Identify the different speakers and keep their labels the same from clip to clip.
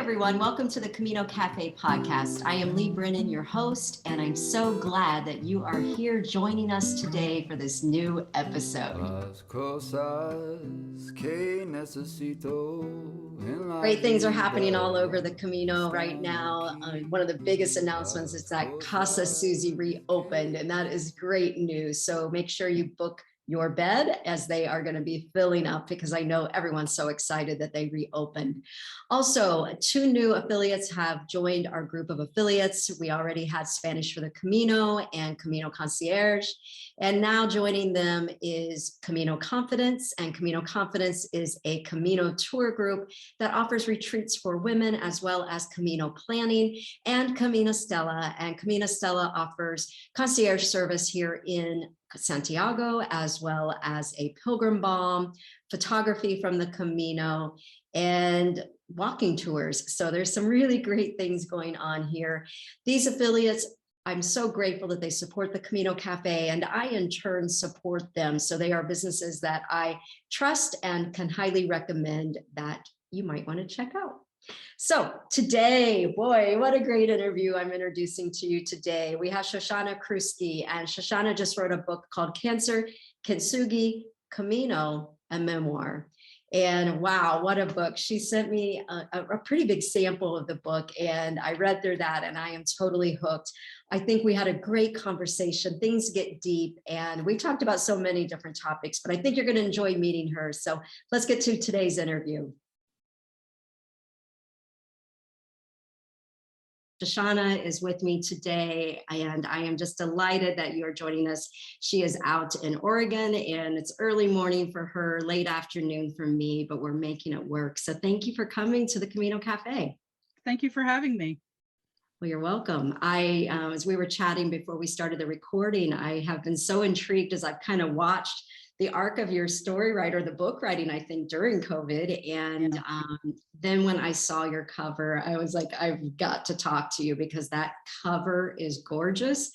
Speaker 1: everyone. Welcome to the Camino Cafe podcast. I am Lee Brennan, your host, and I'm so glad that you are here joining us today for this new episode. Great things are happening all over the Camino right now. One of the biggest announcements is that Casa Susie reopened, and that is great news. So make sure you book your bed as they are going to be filling up, because I know everyone's so excited that they reopened. Also, 2 new affiliates have joined our group of affiliates. We already had Spanish for the Camino and Camino Concierge, and now joining them is Camino Confidence, and Camino Confidence is a Camino tour group that offers retreats for women as well as Camino planning, and Camino Stella. And Camino Stella offers concierge service here in Santiago, as well as a pilgrim balm, photography from the Camino, and walking tours. So there's some really great things going on here. These affiliates, I'm so grateful that they support the Camino Cafe, and I in turn support them. So they are businesses that I trust and can highly recommend that you might want to check out. So today, boy, what a great interview I'm introducing to you today. We have Shoshana Kerewsky, and Shoshana just wrote a book called Kintsugi, Camino, a Memoir. And wow, what a book. She sent me a pretty big sample of the book, and I read through that and I am totally hooked. I think we had a great conversation. Things get deep, and we talked about so many different topics, but I think you're going to enjoy meeting her. So let's get to today's interview. Shoshana is with me today, and I am just delighted that you are joining us. She is out in Oregon, and it's early morning for her, late afternoon for me, but we're making it work. So thank you for coming to the Camino Cafe.
Speaker 2: Thank you for having me.
Speaker 1: Well, you're welcome. As we were chatting before we started the recording, I have been so intrigued as I've kind of watched the arc of your story writer, the book writing, I think, during COVID. And then when I saw your cover, I was like, I've got to talk to you, because that cover is gorgeous,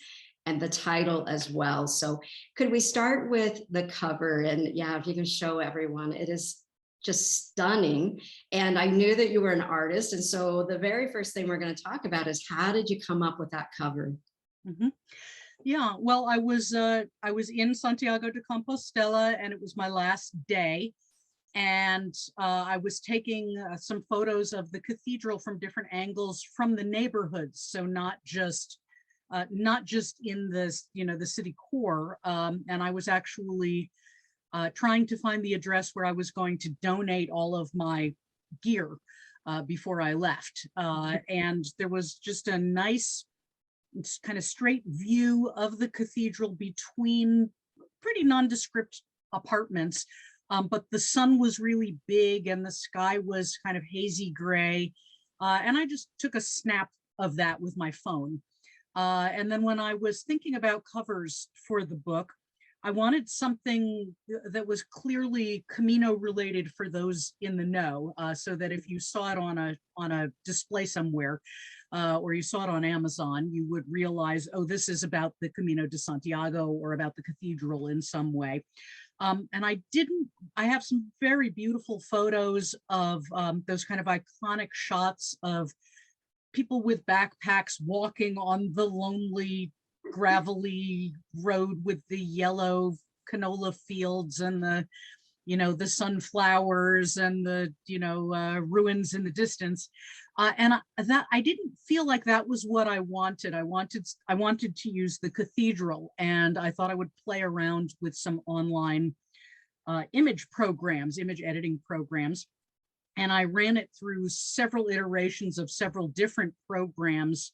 Speaker 1: and the title as well. So could we start with the cover? And yeah, if you can show everyone, it is just stunning. And I knew that you were an artist. And so the very first thing we're going to talk about is, how did you come up with that cover?
Speaker 2: Mm-hmm. Yeah, well, I was in Santiago de Compostela, and it was my last day, and I was taking some photos of the cathedral from different angles from the neighborhoods, so not just in the city core, and I was actually trying to find the address where I was going to donate all of my gear before I left, and there was just a nice kind of straight view of the cathedral between pretty nondescript apartments, but the sun was really big and the sky was kind of hazy gray, and I just took a snap of that with my phone. And then when I was thinking about covers for the book, I wanted something that was clearly Camino related for those in the know, so that if you saw it on a display somewhere, or you saw it on Amazon, you would realize, oh, this is about the Camino de Santiago or about the cathedral in some way. And I have some very beautiful photos of those kind of iconic shots of people with backpacks walking on the lonely, gravelly road with the yellow canola fields and the sunflowers and the ruins in the distance, and that I didn't feel like that was what I wanted. I wanted to use the cathedral, and I thought I would play around with some online image editing programs, and I ran it through several iterations of several different programs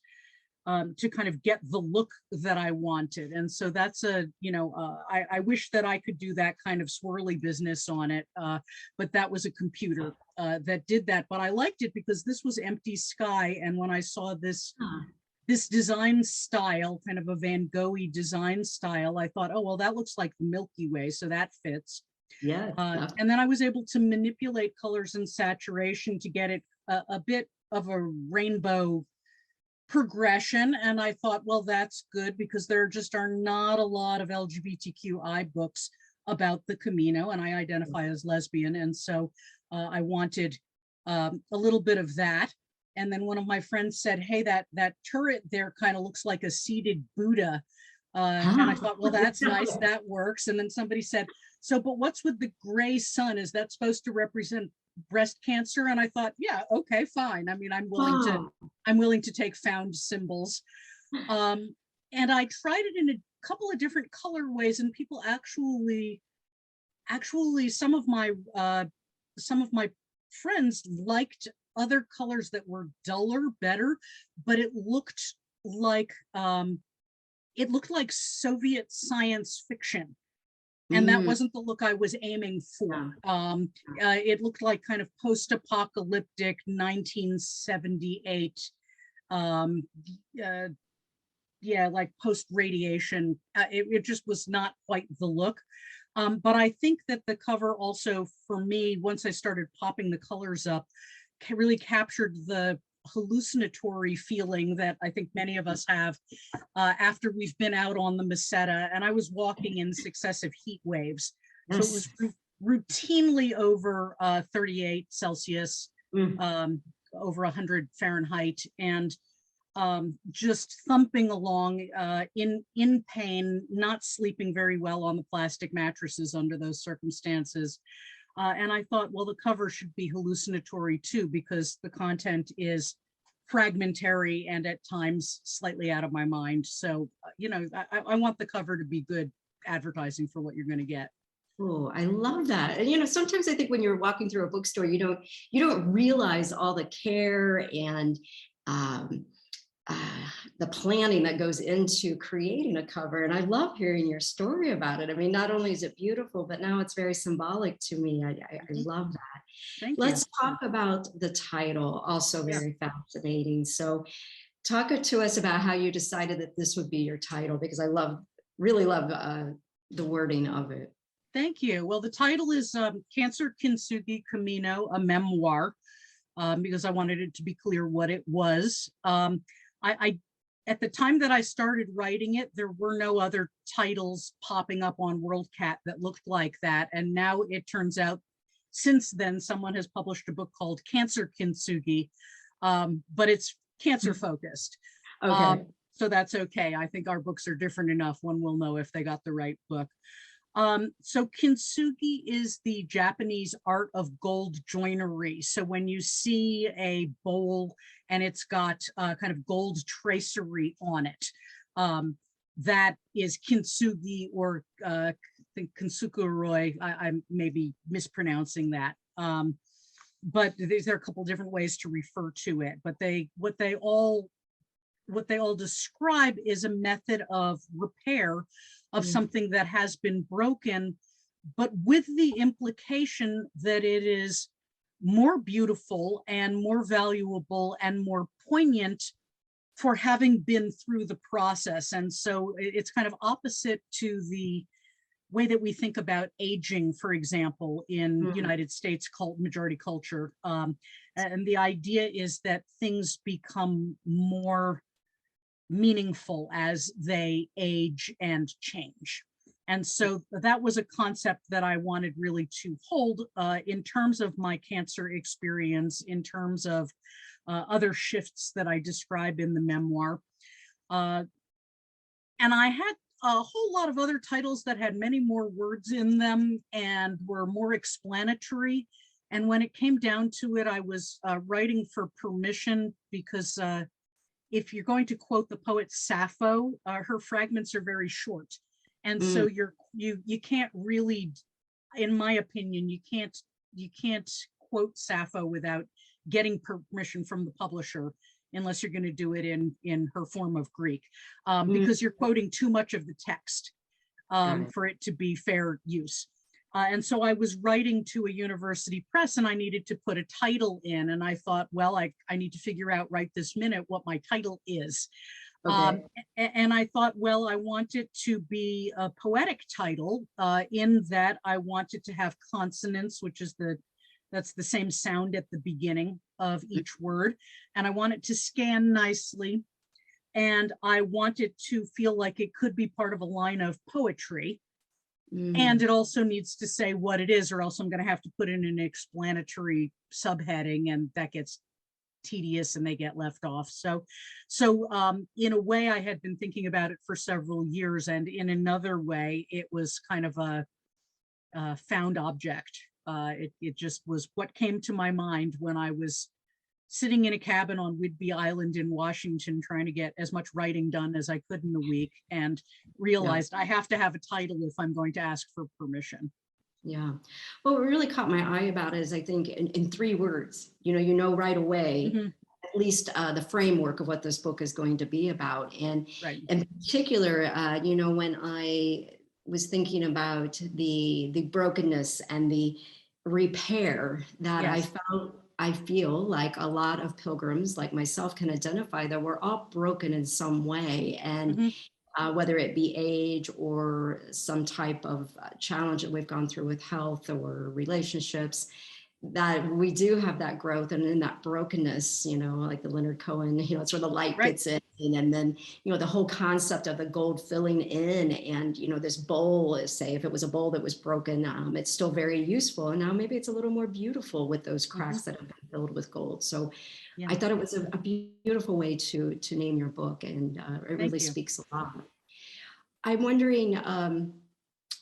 Speaker 2: to kind of get the look that I wanted. And so that's I wish that I could do that kind of swirly business on it, but that was a computer that did that. But I liked it because this was empty sky. And when I saw this design style, kind of a Van Gogh-y design style, I thought, oh, well, that looks like the Milky Way, so that fits.
Speaker 1: Yeah.
Speaker 2: And then I was able to manipulate colors and saturation to get it a bit of a rainbow progression, and I thought, well, that's good, because there just are not a lot of LGBTQI books about the Camino, and I identify as lesbian, and so I wanted a little bit of that. And then one of my friends said, hey, that turret there kind of looks like a seated Buddha. And I thought, well, that's nice, that works. And then somebody said, so, but what's with the gray sun? Is that supposed to represent breast cancer? And I thought, yeah, okay, fine. I mean, I'm willing to take found symbols. And I tried it in a couple of different colorways, and people actually some of my friends liked other colors that were duller, better, but it looked like Soviet science fiction. And that wasn't the look I was aiming for. It looked like kind of post-apocalyptic 1978, like post-radiation. It just was not quite the look. But I think that the cover also, for me, once I started popping the colors up, really captured the hallucinatory feeling that I think many of us have after we've been out on the Meseta. And I was walking in successive heat waves. Yes. So it was routinely over 38 Celsius, over 100 Fahrenheit, and just thumping along in pain, not sleeping very well on the plastic mattresses under those circumstances. And I thought, well, the cover should be hallucinatory too, because the content is fragmentary and at times slightly out of my mind. So, I want the cover to be good advertising for what you're going to get.
Speaker 1: Oh, I love that. And sometimes I think when you're walking through a bookstore, you don't realize all the care and the planning that goes into creating a cover. And I love hearing your story about it. I mean, not only is it beautiful, but now it's very symbolic to me. I love that. Let's talk about the title, also very fascinating. So talk to us about how you decided that this would be your title, because I really love the wording of it.
Speaker 2: Thank you. Well, the title is Cancer Kintsugi Camino, a memoir, because I wanted it to be clear what it was. I at the time that I started writing it, there were no other titles popping up on WorldCat that looked like that. And now it turns out, since then, someone has published a book called Cancer Kintsugi, but it's cancer focused. Okay. So that's okay. I think our books are different enough. One will know if they got the right book. So Kintsugi is the Japanese art of gold joinery. So when you see a bowl and it's got kind of gold tracery on it, that is Kintsugi, or I think Kintsukuroi. I may be mispronouncing that. But there are a couple different ways to refer to it. But what they all describe is a method of repair of something that has been broken, but with the implication that it is more beautiful and more valuable and more poignant for having been through the process. And so it's kind of opposite to the way that we think about aging, for example, in United States majority culture. And the idea is that things become more meaningful as they age and change. And so that was a concept that I wanted really to hold in terms of my cancer experience, in terms of other shifts that I describe in the memoir. And I had a whole lot of other titles that had many more words in them and were more explanatory. And when it came down to it, I was writing for permission, because if you're going to quote the poet Sappho, her fragments are very short. And so you can't really, in my opinion, you can't quote Sappho without getting permission from the publisher, unless you're going to do it in her form of Greek, because you're quoting too much of the text for it to be fair use. And so I was writing to a university press, and I needed to put a title in. And I thought, well, I need to figure out right this minute what my title is. Okay. And I thought, well, I want it to be a poetic title, in that I want it to have consonants, which is that's the same sound at the beginning of each word. And I want it to scan nicely. And I want it to feel like it could be part of a line of poetry. And it also needs to say what it is, or else I'm going to have to put in an explanatory subheading, and that gets tedious and they get left off. So in a way, I had been thinking about it for several years, and in another way, it was kind of a found object. It just was what came to my mind when I was sitting in a cabin on Whidbey Island in Washington, trying to get as much writing done as I could in a week, and realized I have to have a title if I'm going to ask for permission.
Speaker 1: Yeah. Well, what really caught my eye about it is, I think, in 3 words, right away, at least the framework of what this book is going to be about. And
Speaker 2: Right.
Speaker 1: in particular, when I was thinking about the brokenness and the repair that
Speaker 2: Yes.
Speaker 1: I feel like a lot of pilgrims like myself can identify, that we're all broken in some way. And whether it be age or some type of challenge that we've gone through with health or relationships, that we do have that growth. And in that brokenness, like the Leonard Cohen, it's where the light
Speaker 2: Right.
Speaker 1: gets in. And then, the whole concept of the gold filling in, and, this bowl is, say, if it was a bowl that was broken, it's still very useful. And now maybe it's a little more beautiful with those cracks that have been filled with gold. So I thought it was a beautiful way to name your book, and it really speaks a lot. I'm wondering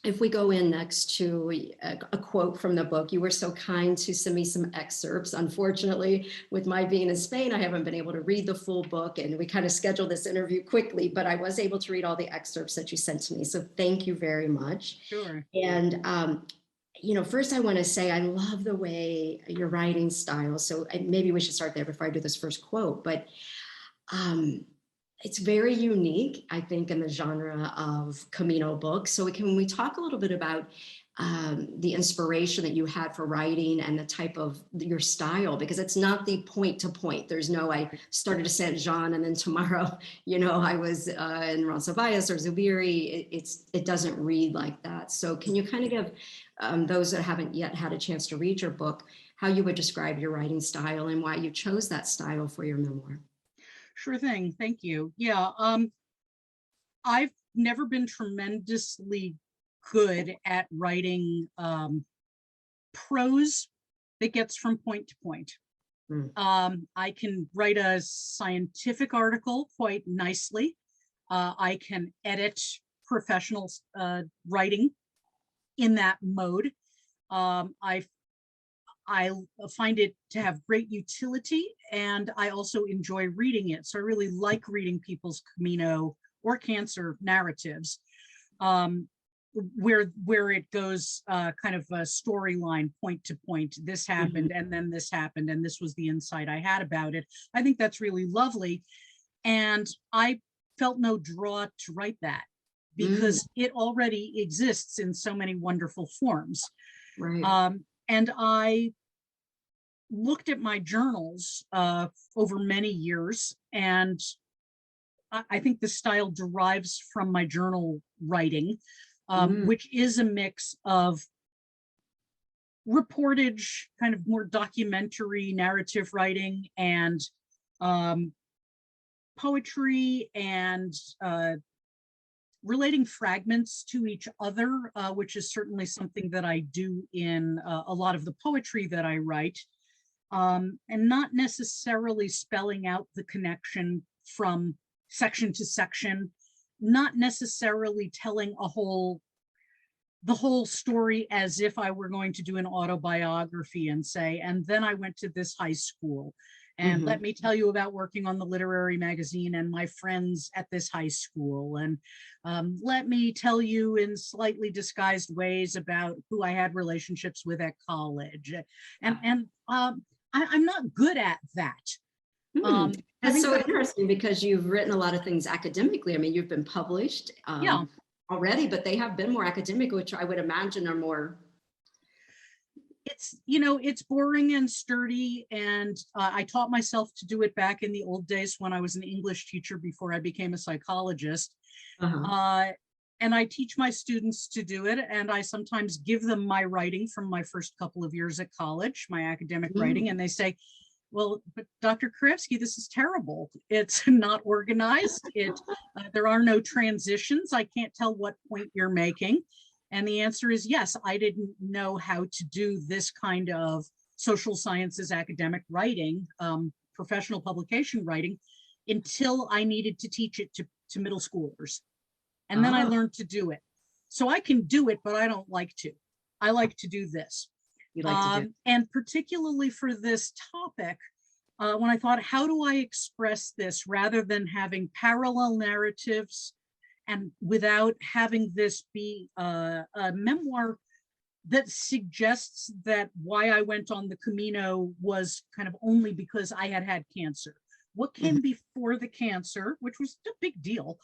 Speaker 1: if we go in next to a quote from the book. You were so kind to send me some excerpts. Unfortunately, with my being in Spain, I haven't been able to read the full book, and we kind of scheduled this interview quickly, but I was able to read all the excerpts that you sent to me. So thank you very much.
Speaker 2: Sure.
Speaker 1: And first I want to say I love the way your writing style. So maybe we should start there before I do this first quote. But it's very unique, I think, in the genre of Camino books. So can we talk a little bit about the inspiration that you had for writing and the type of your style? Because it's not the point to point. There's no, I started at Saint Jean and then tomorrow, I was in Roncesvalles or Zubiri. It doesn't read like that. So can you kind of give those that haven't yet had a chance to read your book, how you would describe your writing style and why you chose that style for your memoir?
Speaker 2: Sure thing. Thank you. Yeah. I've never been tremendously good at writing prose that gets from point to point. I can write a scientific article quite nicely. I can edit professional writing in that mode. I find it to have great utility, and I also enjoy reading it. So I really like reading people's Camino or cancer narratives, where it goes kind of a storyline, point to point. This happened, and then this happened, and this was the insight I had about it. I think that's really lovely. And I felt no draw to write that because it already exists in so many wonderful forms.
Speaker 1: Right.
Speaker 2: And I looked at my journals over many years, and I think the style derives from my journal writing, which is a mix of reportage, kind of more documentary narrative writing, and poetry, and relating fragments to each other, which is certainly something that I do in a lot of the poetry that I write, and not necessarily spelling out the connection from section to section, not necessarily telling the whole story as if I were going to do an autobiography and say, and then I went to this high school. And let me tell you about working on the literary magazine and my friends at this high school. And let me tell you in slightly disguised ways about who I had relationships with at college. And I'm not good at that.
Speaker 1: That's so interesting because you've written a lot of things academically. I mean, you've been published already, but they have been more academic, which I would imagine are more...
Speaker 2: It's boring and sturdy, and I taught myself to do it back in the old days when I was an English teacher before I became a psychologist. And I teach my students to do it, and I sometimes give them my writing from my first couple of years at college, my academic writing, and they say, well, but Dr. Kerewsky, this is terrible. It's not organized. There are no transitions. I can't tell what point you're making. And the answer is yes, I didn't know how to do this kind of social sciences academic writing professional publication writing until I needed to teach it to middle schoolers. And then I learned to do it. So I can do it, but I don't like to. I like to do this.
Speaker 1: You like to do.
Speaker 2: And particularly for this topic, when I thought, how do I express this rather than having parallel narratives and without having this be a memoir that suggests that why I went on the Camino was kind of only because I had had cancer. What came before the cancer, which was a big deal.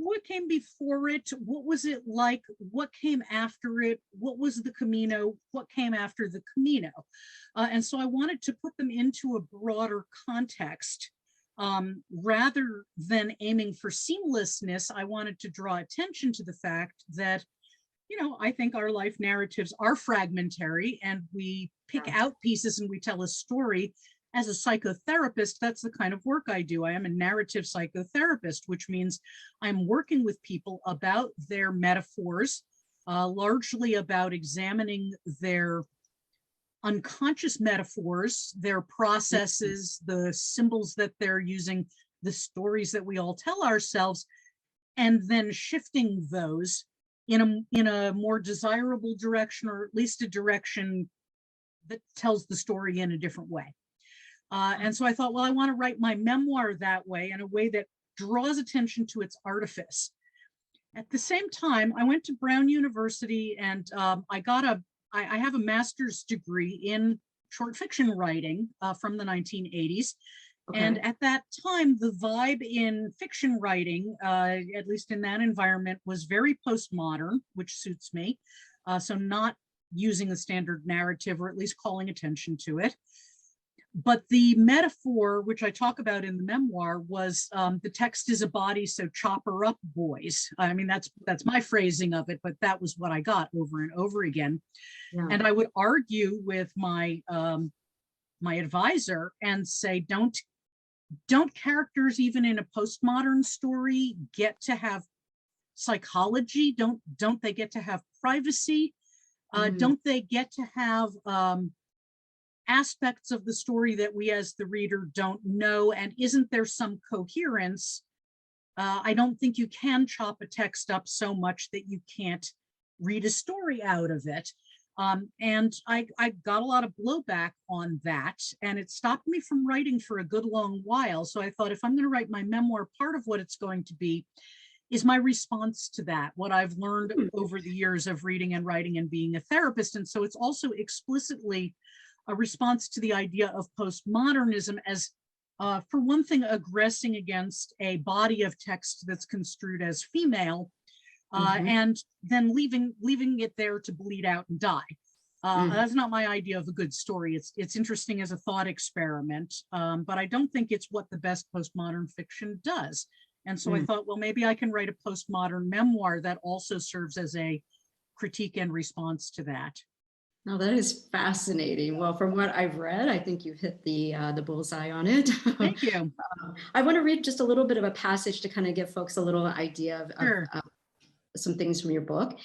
Speaker 2: What came before it? What was it like? What came after it? What was the Camino? What came after the Camino? And so I wanted to put them into a broader context. Rather than aiming for seamlessness, I wanted to draw attention to the fact that, I think our life narratives are fragmentary, and we pick out pieces and we tell a story. As a psychotherapist, that's the kind of work I do. I am a narrative psychotherapist, which means I'm working with people about their metaphors, largely about examining their unconscious metaphors, their processes, the symbols that they're using, the stories that we all tell ourselves, and then shifting those in a more desirable direction, or at least a direction that tells the story in a different way. And so I thought, well, I want to write my memoir that way, in a way that draws attention to its artifice. At the same time, I went to Brown University, and I have a master's degree in short fiction writing from the 1980s. Okay. And at that time, the vibe in fiction writing, at least in that environment, was very postmodern, which suits me. So not using the standard narrative, or at least calling attention to it. But the metaphor, which I talk about in the memoir, was the text is a body, so chop her up, boys. I mean, that's my phrasing of it, but that was what I got over and over again. Yeah. And I would argue with my my advisor and say, don't characters, even in a postmodern story, get to have psychology? Don't they get to have privacy? Don't they get to have aspects of the story that we as the reader don't know? And isn't there some coherence? I don't think you can chop a text up so much that you can't read a story out of it. And I got a lot of blowback on that, and it stopped me from writing for a good long while. So I thought, if I'm going to write my memoir, part of what it's going to be is my response to that, what I've learned over the years of reading and writing and being a therapist. And so it's also explicitly a response to the idea of postmodernism as, for one thing, aggressing against a body of text that's construed as female, and then leaving it there to bleed out and die. That's not my idea of a good story. It's interesting as a thought experiment, but I don't think it's what the best postmodern fiction does. And so I thought, well, maybe I can write a postmodern memoir that also serves as a critique and response to that.
Speaker 1: No, that is fascinating. Well, from what I've read, I think you've hit the bullseye on it.
Speaker 2: Thank you.
Speaker 1: I want to read just a little bit of a passage to kind of give folks a little idea of some things from your book.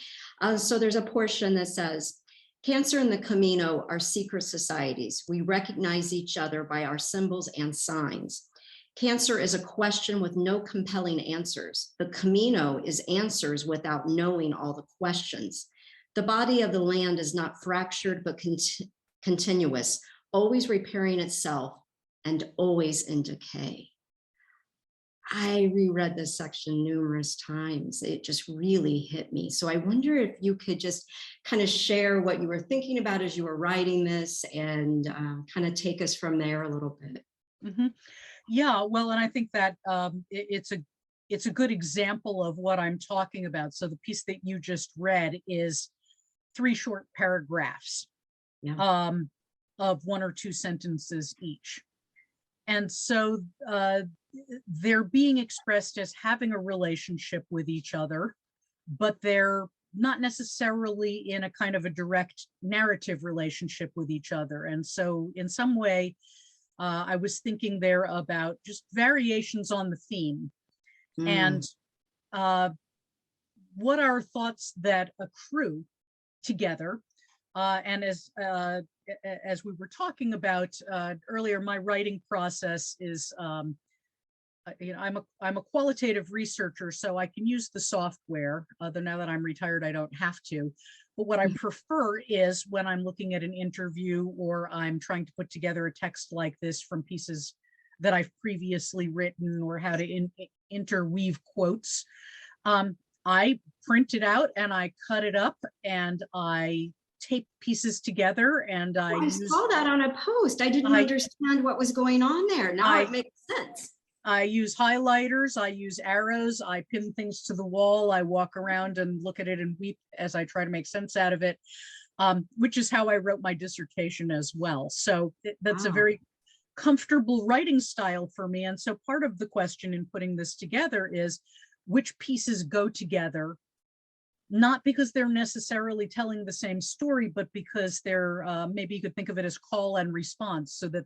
Speaker 1: So there's a portion that says, Cancer and the Camino are secret societies. We recognize each other by our symbols and signs. Cancer is a question with no compelling answers. The Camino is answers without knowing all the questions. The body of the land is not fractured, but continuous, always repairing itself and always in decay. I reread this section numerous times. It just really hit me. So I wonder if you could just kind of share what you were thinking about as you were writing this, and kind of take us from there a little bit.
Speaker 2: Yeah, well, and I think that it's a good example of what I'm talking about. So the piece that you just read is 3 short paragraphs of 1 or 2 sentences each. And so they're being expressed as having a relationship with each other, but they're not necessarily in a kind of a direct narrative relationship with each other. And so in some way, I was thinking there about just variations on the theme, and what are thoughts that accrue together And as we were talking about earlier, my writing process is, I'm a qualitative researcher, so I can use the software. Though now that I'm retired, I don't have to. But what I prefer is when I'm looking at an interview or I'm trying to put together a text like this from pieces that I've previously written, or how to interweave quotes. I print it out and I cut it up and I tape pieces together, and
Speaker 1: I saw that on a post. I didn't understand what was going on there. Now it makes sense.
Speaker 2: I use highlighters, I use arrows, I pin things to the wall, I walk around and look at it and weep as I try to make sense out of it, which is how I wrote my dissertation as well. So that's a very comfortable writing style for me. And so part of the question in putting this together is which pieces go together, not because they're necessarily telling the same story, but because they're, maybe you could think of it as call and response, so that,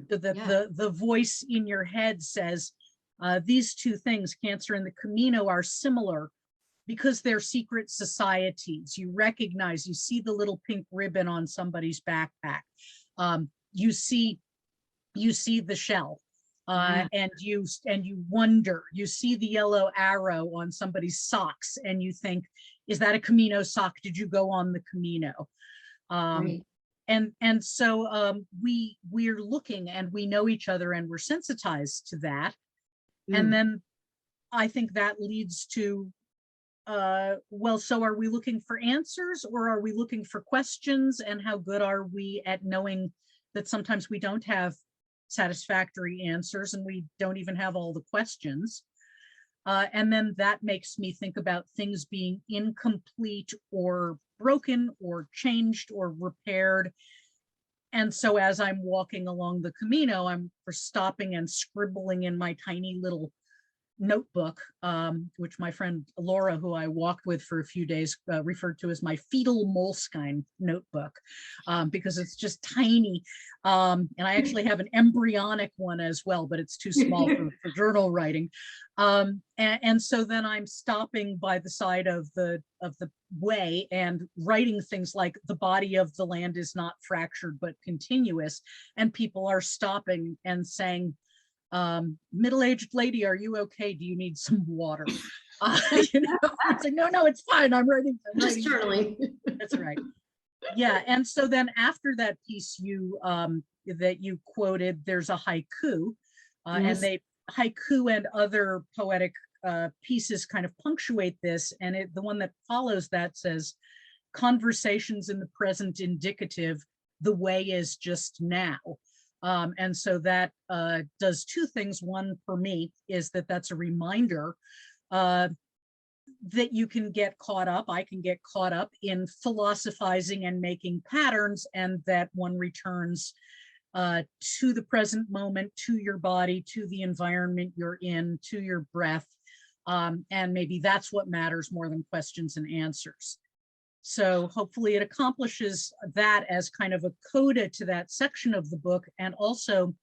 Speaker 2: the voice in your head says, these two things, Cancer and the Camino, are similar because they're secret societies. You recognize, you see the little pink ribbon on somebody's backpack. You see the shell. And you wonder, you see the yellow arrow on somebody's socks and you think, is that a Camino sock? Did you go on the Camino?
Speaker 1: Right.
Speaker 2: And so we're looking and we know each other and we're sensitized to that. And then I think that leads to, well, so are we looking for answers or are we looking for questions? And how good are we at knowing that sometimes we don't have satisfactory answers and we don't even have all the questions? And then that makes me think about things being incomplete or broken or changed or repaired. And so as I'm walking along the Camino, I'm stopping and scribbling in my tiny little notebook, which my friend Laura, who I walked with for a few days, referred to as my fetal moleskine notebook, because it's just tiny. And I actually have an embryonic one as well, but it's too small for journal writing. And so then I'm stopping by the side of the way and writing things like, the body of the land is not fractured but continuous. And people are stopping and saying, middle-aged lady, are you okay? Do you need some water? It's like, no, it's fine. I'm writing.
Speaker 1: Just journaling.
Speaker 2: That's right. Yeah. And so then after that piece that you quoted, there's a haiku, and haiku and other poetic pieces kind of punctuate this. And the one that follows that says, conversations in the present indicative, the way is just now. And so that does two things. One for me is that's a reminder that you can get caught up, I can get caught up in philosophizing and making patterns, and that one returns to the present moment, to your body, to the environment you're in, to your breath. And maybe that's what matters more than questions and answers. So hopefully it accomplishes that as kind of a coda to that section of the book, and also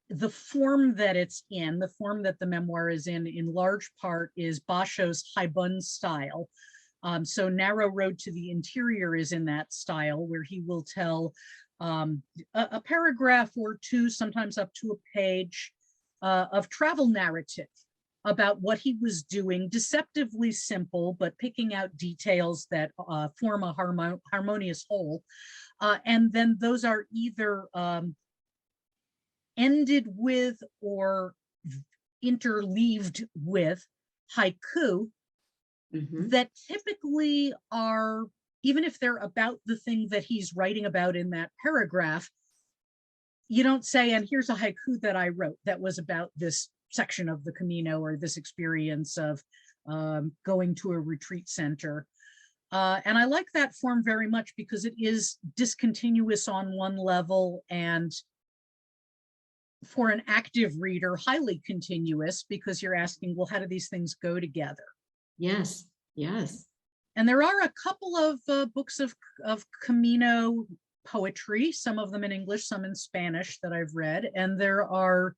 Speaker 2: the form that it's in, the form that the memoir is in large part, is Basho's Haibun style. So Narrow Road to the Interior is in that style, where he will tell a paragraph or two, sometimes up to a page, of travel narrative about what he was doing, deceptively simple, but picking out details that form a harmonious whole. And then those are either ended with or interleaved with haiku that typically are, even if they're about the thing that he's writing about in that paragraph, you don't say, and here's a haiku that I wrote that was about this section of the Camino or this experience of going to a retreat center. And I like that form very much because it is discontinuous on one level, and for an active reader, highly continuous, because you're asking, well, how do these things go together?
Speaker 1: Yes, yes.
Speaker 2: And there are a couple of books of Camino poetry, some of them in English, some in Spanish, that I've read. And there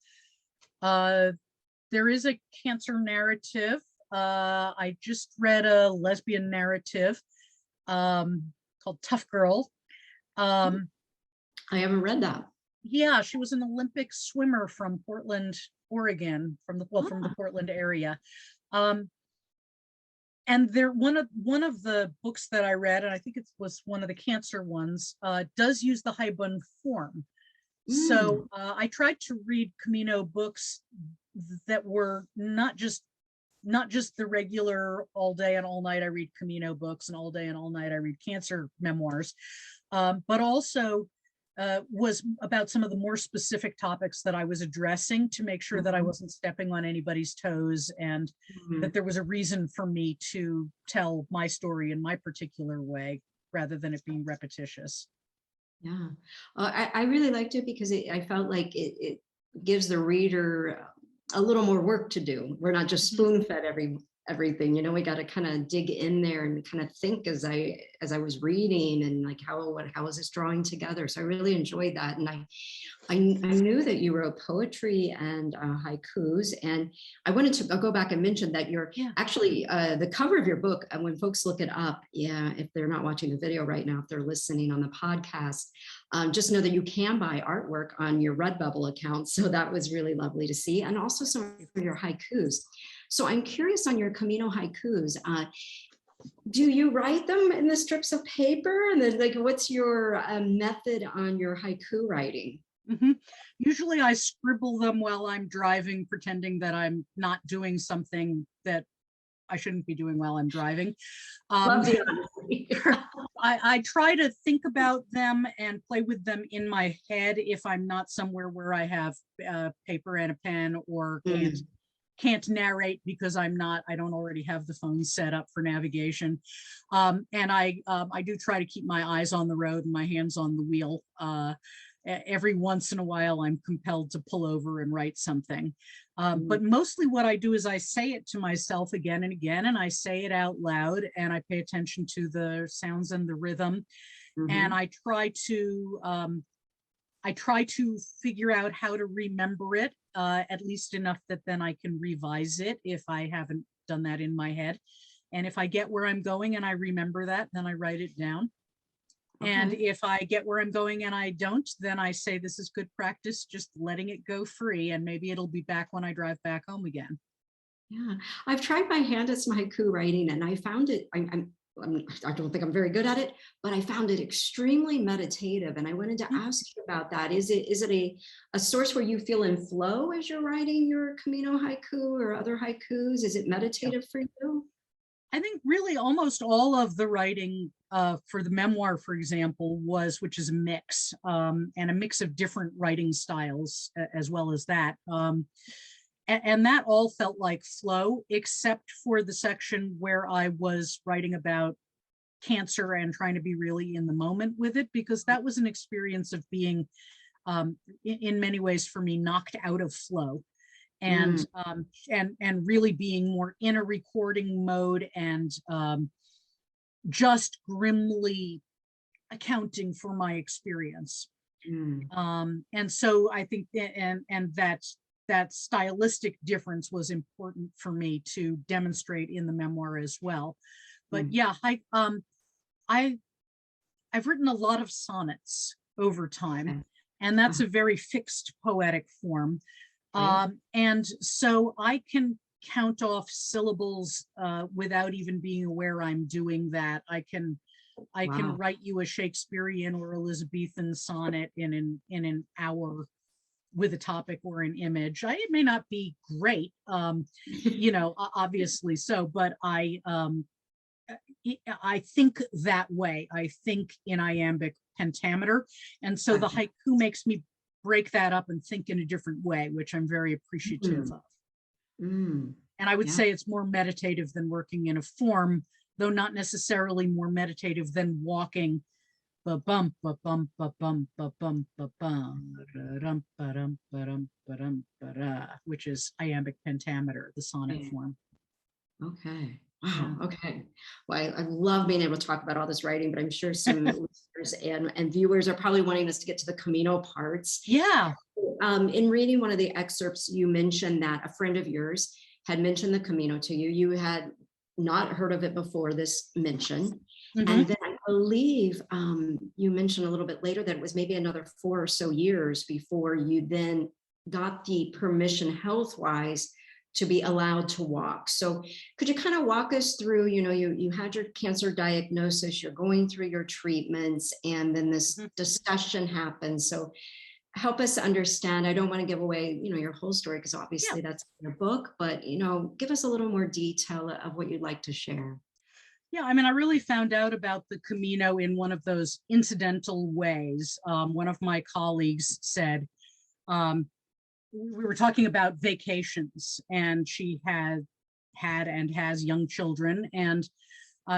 Speaker 2: is a cancer narrative. I just read a lesbian narrative. called Tough Girl.
Speaker 1: I haven't read that.
Speaker 2: Yeah, she was an Olympic swimmer from Portland, Oregon, from the Portland area. And one of the books that I read, and I think it was one of the cancer ones, does use the Haibun form. So I tried to read Camino books that were not just the regular all day and all night I read Camino books and all day and all night I read cancer memoirs, but also was about some of the more specific topics that I was addressing to make sure that I wasn't stepping on anybody's toes, and that there was a reason for me to tell my story in my particular way rather than it being repetitious.
Speaker 1: Yeah, I really liked it because I felt like it gives the reader a little more work to do. We're not just spoon fed everything, you know, we got to kind of dig in there and kind of think as I was reading, and like how is this drawing together. So I really enjoyed that. And I knew that you wrote poetry and haikus, and I wanted to go back and mention that you're actually the cover of your book, and when folks look it up, if they're not watching the video right now, if they're listening on the podcast, just know that you can buy artwork on your Redbubble account. So that was really lovely to see, and also some of your haikus. So I'm curious on your Camino haikus. Do you write them in the strips of paper? And then, like, what's your method on your haiku writing?
Speaker 2: Usually I scribble them while I'm driving, pretending that I'm not doing something that I shouldn't be doing while I'm driving.
Speaker 1: Love the honesty.
Speaker 2: I try to think about them and play with them in my head if I'm not somewhere where I have paper and a pen, or can't narrate because I don't already have the phone set up for navigation. And I do try to keep my eyes on the road and my hands on the wheel. Every once in a while, I'm compelled to pull over and write something. But mostly what I do is I say it to myself again and again, and I say it out loud, and I pay attention to the sounds and the rhythm. And I try to figure out how to remember it, at least enough that then I can revise it if I haven't done that in my head. And if I get where I'm going and I remember that, then I write it down. And if I get where I'm going and I don't, then I say, this is good practice, just letting it go free, and maybe it'll be back when I drive back home again.
Speaker 1: Yeah, I've tried my hand at some haiku writing, and I found it, I don't think I'm very good at it, but I found it extremely meditative. And I wanted to ask you about that. Is it a source where you feel in flow as you're writing your Camino haiku or other haikus? Is it meditative for you?
Speaker 2: I think really almost all of the writing for the memoir, for example, which is a mix, and a mix of different writing styles as well as that. And that all felt like flow, except for the section where I was writing about cancer and trying to be really in the moment with it, because that was an experience of being, in many ways for me, knocked out of flow. And really being more in a recording mode, and just grimly accounting for my experience. And so I think and that stylistic difference was important for me to demonstrate in the memoir as well. But yeah, I've written a lot of sonnets over time, and that's a very fixed poetic form. And so I can count off syllables without even being aware I'm doing that. I can write you a Shakespearean or Elizabethan sonnet in an hour with a topic or an image. It may not be great, you know, obviously so, but I think that way. I think in iambic pentameter, and so the haiku makes me break that up and think in a different way, which I'm very appreciative of. And I would say it's more meditative than working in a form, though not necessarily more meditative than walking, ba-bum, ba-bum, ba-bum, ba-bum, ba-bum, ba-dum, ba-dum, ba-dum, ba-dum, ba-da, which is iambic pentameter, the sonnet form.
Speaker 1: Okay. Wow. Okay. Well, I love being able to talk about all this writing, but I'm sure some listeners and viewers are probably wanting us to get to the Camino parts.
Speaker 2: Yeah.
Speaker 1: In reading one of the excerpts, you mentioned that a friend of yours had mentioned the Camino to you. You had not heard of it before this mention. And then I believe you mentioned a little bit later that it was maybe another 4 or so years before you then got the permission health-wise to be allowed to walk. So could you kind of walk us through, you had your cancer diagnosis, you're going through your treatments, and then this discussion happens. So help us understand. I don't want to give away, your whole story, because obviously that's in your book, but, give us a little more detail of what you'd like to share.
Speaker 2: Yeah, I mean, I really found out about the Camino in one of those incidental ways. One of my colleagues said, we were talking about vacations, and she had and has young children. And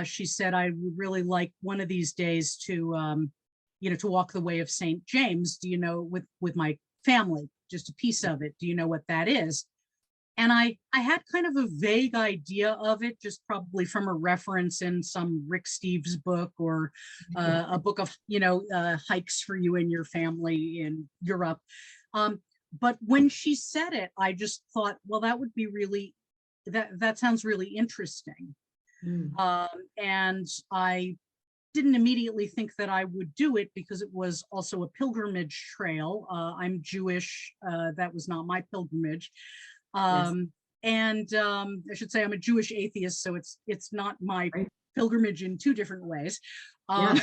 Speaker 2: she said, I would really like one of these days to, to walk the way of St. James, with my family, just a piece of it. Do you know what that is? And I had kind of a vague idea of it, just probably from a reference in some Rick Steves book, or a book of, hikes for you and your family in Europe. But when she said it, I just thought, well, that would be really, that sounds really interesting. And I didn't immediately think that I would do it, because it was also a pilgrimage trail. I'm Jewish. That was not my pilgrimage. And I should say I'm a Jewish atheist, so it's not my pilgrimage in two different ways. And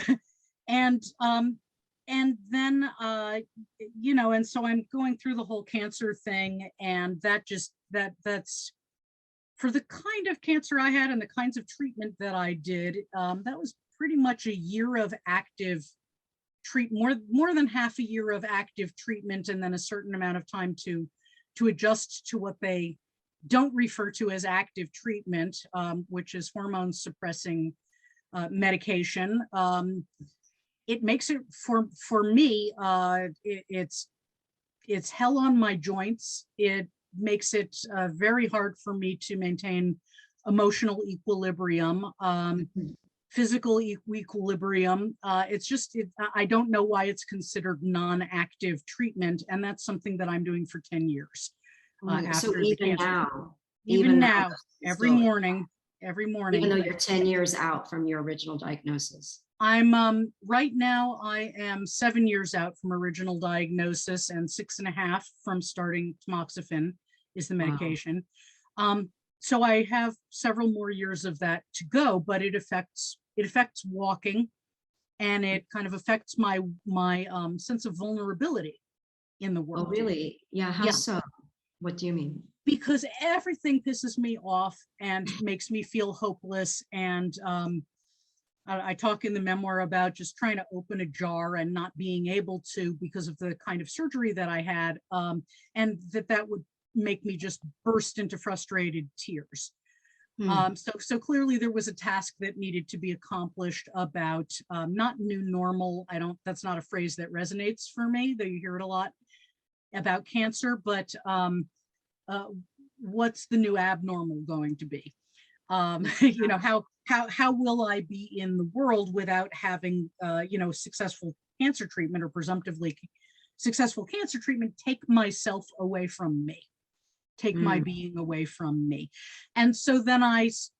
Speaker 2: then and so I'm going through the whole cancer thing, and that's for the kind of cancer I had and the kinds of treatment that I did. That was pretty much a year of active more than half a year of active treatment, and then a certain amount of time to adjust to what they don't refer to as active treatment, which is hormone suppressing medication. It makes it for me, it's hell on my joints. It makes it very hard for me to maintain emotional equilibrium, physical equilibrium. I don't know why it's considered non-active treatment, and that's something that I'm doing for 10 years.
Speaker 1: So even
Speaker 2: now, every morning,
Speaker 1: even though you're 10 years out from your original diagnosis.
Speaker 2: I'm right now, I am 7 years out from original diagnosis, and 6.5 from starting tamoxifen is the medication. So I have several more years of that to go, but it affects walking, and it kind of affects my sense of vulnerability in the world.
Speaker 1: Oh, really? Yeah. How so? What do you mean?
Speaker 2: Because everything pisses me off and makes me feel hopeless. And I talk in the memoir about just trying to open a jar and not being able to, because of the kind of surgery that I had, and that would make me just burst into frustrated tears. So clearly there was a task that needed to be accomplished about not new normal. That's not a phrase that resonates for me, though you hear it a lot about cancer, but what's the new abnormal going to be? How will I be in the world without having, successful cancer treatment, or presumptively successful cancer treatment, take myself away from me, take my being away from me. And so then as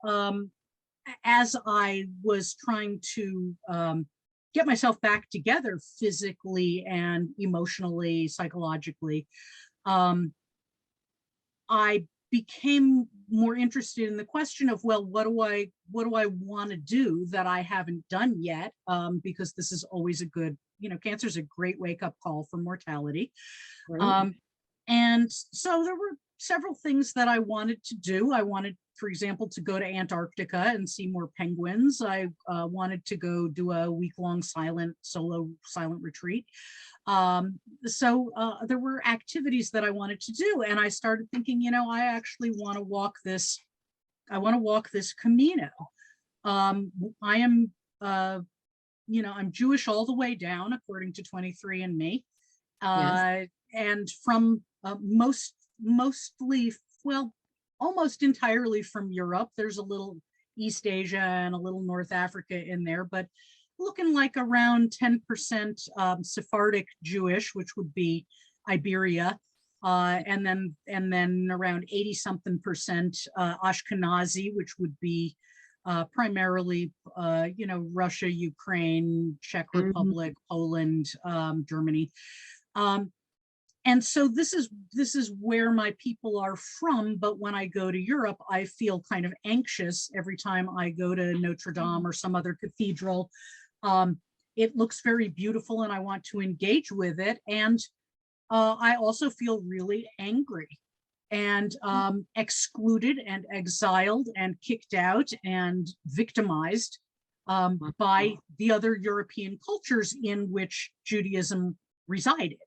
Speaker 2: I was trying to get myself back together physically and emotionally, psychologically, I became more interested in the question of, well, what do I want to do that I haven't done yet? Because this is always a good, cancer is a great wake-up call for mortality. Right. And so there were several things that I wanted to do. I wanted, for example, to go to Antarctica and see more penguins. I wanted to go do a week-long solo silent retreat. So there were activities that I wanted to do, and I started thinking, I actually want to walk this. I want to walk this Camino. I am, I'm Jewish all the way down, according to 23andMe, and from mostly, well, almost entirely from Europe. There's a little East Asia and a little North Africa in there, but looking like around 10% Sephardic Jewish, which would be Iberia, and then around 80-something% Ashkenazi, which would be primarily, Russia, Ukraine, Czech
Speaker 1: Mhm.
Speaker 2: Republic, Poland, Germany. And so this is where my people are from. But when I go to Europe, I feel kind of anxious every time I go to Notre Dame or some other cathedral. It looks very beautiful and I want to engage with it. And I also feel really angry and excluded and exiled and kicked out and victimized by the other European cultures in which Judaism resided.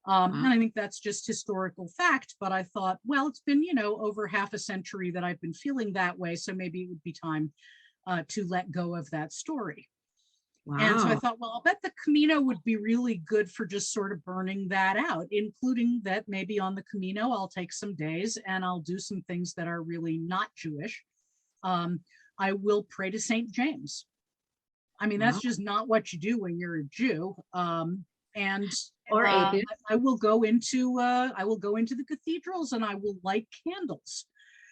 Speaker 2: And I think that's just historical fact, but I thought, well, it's been, over half a century that I've been feeling that way, so maybe it would be time to let go of that story. And so I
Speaker 1: Wow.
Speaker 2: thought, well, I'll bet the Camino would be really good for just sort of burning that out, including that maybe on the Camino, I'll take some days and I'll do some things that are really not Jewish. I will pray to St. James. I mean, that's
Speaker 1: Wow.
Speaker 2: just not what you do when you're a Jew. And
Speaker 1: Or atheist.
Speaker 2: I will go into the cathedrals and I will light candles.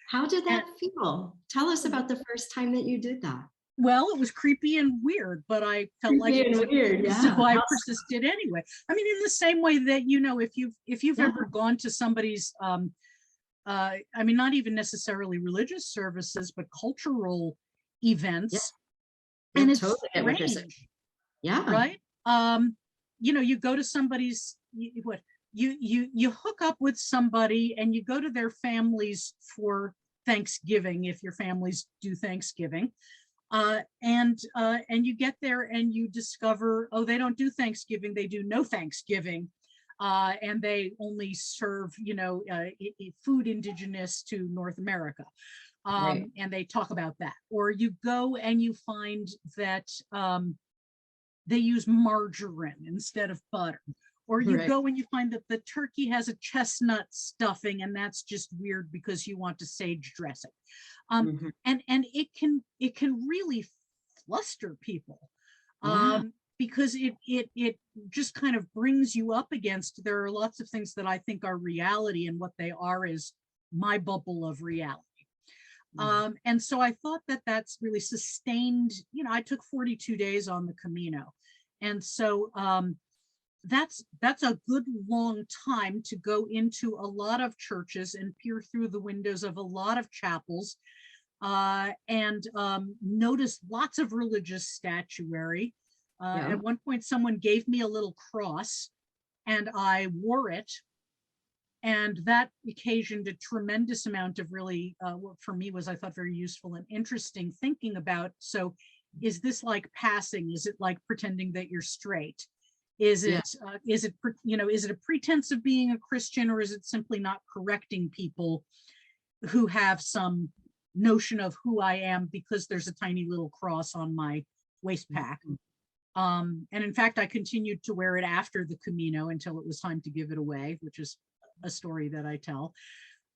Speaker 1: How did
Speaker 2: And
Speaker 1: that feel? Tell us about the first time that you did that.
Speaker 2: well, it was creepy and weird, but I felt like
Speaker 1: Creepy
Speaker 2: it was
Speaker 1: and weird,
Speaker 2: so
Speaker 1: yeah.
Speaker 2: I persisted anyway. I mean, in the same way that, if you've
Speaker 1: Yeah.
Speaker 2: ever gone to somebody's I mean, not even necessarily religious services, but cultural
Speaker 1: Yeah.
Speaker 2: events,
Speaker 1: Yeah,
Speaker 2: and it's
Speaker 1: totally get what you're saying.
Speaker 2: strange,
Speaker 1: Yeah.
Speaker 2: right? You go to somebody's you hook up with somebody and you go to their families for Thanksgiving, if your families do Thanksgiving. And you get there and you discover, oh, they don't do Thanksgiving, they do no Thanksgiving. And they only serve, food indigenous to North America.
Speaker 1: Right.
Speaker 2: And they talk about that. Or you go and you find that they use margarine instead of butter. Or you
Speaker 1: Right.
Speaker 2: go and you find that the turkey has a chestnut stuffing, and that's just weird because you want to sage dress it.
Speaker 1: Mhm.
Speaker 2: And it can really fluster people,
Speaker 1: Yeah.
Speaker 2: because it just kind of brings you up against. There are lots of things that I think are reality, and what they are is my bubble of reality. And so I thought that that's really sustained. I took 42 days on the Camino, and so that's a good long time to go into a lot of churches and peer through the windows of a lot of chapels, and notice lots of religious statuary.
Speaker 1: Yeah.
Speaker 2: At one point, someone gave me a little cross, and I wore it. And that occasioned a tremendous amount of really, what for me was, I thought, very useful and interesting thinking about. So is this like passing? Is it like pretending that you're straight? Is
Speaker 1: Yeah.
Speaker 2: it, is it a pretense of being a Christian, or is it simply not correcting people who have some notion of who I am because there's a tiny little cross on my waist pack? And in fact, I continued to wear it after the Camino until it was time to give it away, which is a story that I tell.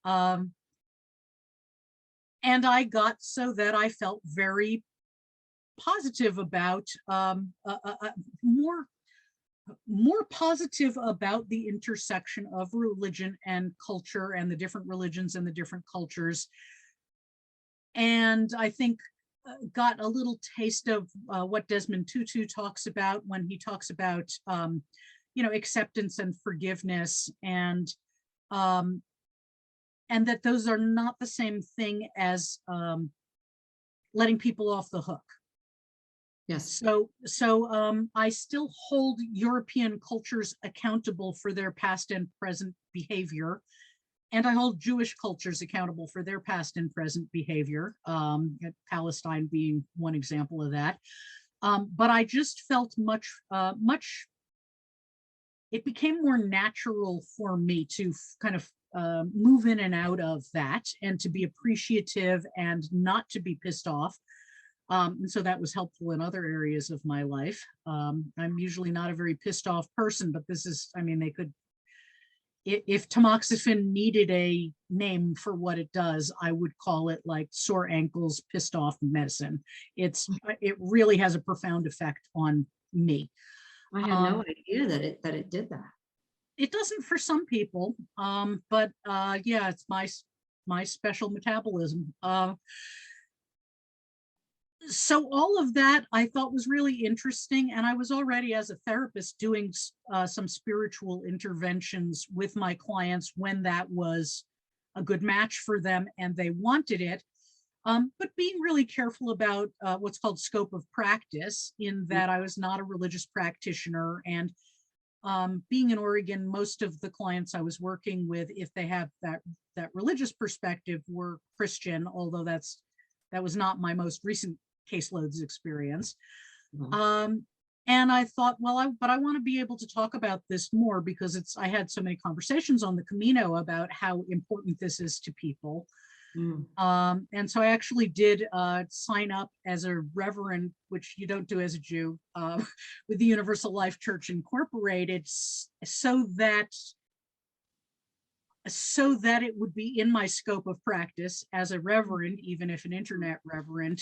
Speaker 2: And I got so that I felt very positive about, more positive about the intersection of religion and culture, and the different religions and the different cultures. And I think got a little taste of what Desmond Tutu talks about when he talks about, acceptance and forgiveness, and that those are not the same thing as letting people off the hook.
Speaker 1: Yes.
Speaker 2: So I still hold European cultures accountable for their past and present behavior, and I hold Jewish cultures accountable for their past and present behavior, Palestine being one example of that. But I just felt much, it became more natural for me to kind of move in and out of that, and to be appreciative and not to be pissed off. And so that was helpful in other areas of my life. I'm usually not a very pissed off person, but this is, I mean, they could, if tamoxifen needed a name for what it does, I would call it like sore ankles, pissed off medicine. It really has a profound effect on me.
Speaker 1: I had no idea that it did that.
Speaker 2: It doesn't for some people, but yeah, it's my special metabolism. So all of that I thought was really interesting. And I was already, as a therapist, doing some spiritual interventions with my clients when that was a good match for them and they wanted it. But being really careful about what's called scope of practice, in that I was not a religious practitioner. And being in Oregon, most of the clients I was working with, if they have that religious perspective, were Christian, although that was not my most recent caseloads experience. And I thought, well, I want to be able to talk about this more, because I had so many conversations on the Camino about how important this is to people. And so I actually did sign up as a reverend, which you don't do as a Jew, with the Universal Life Church Incorporated, so that it would be in my scope of practice as a reverend, even if an internet reverend,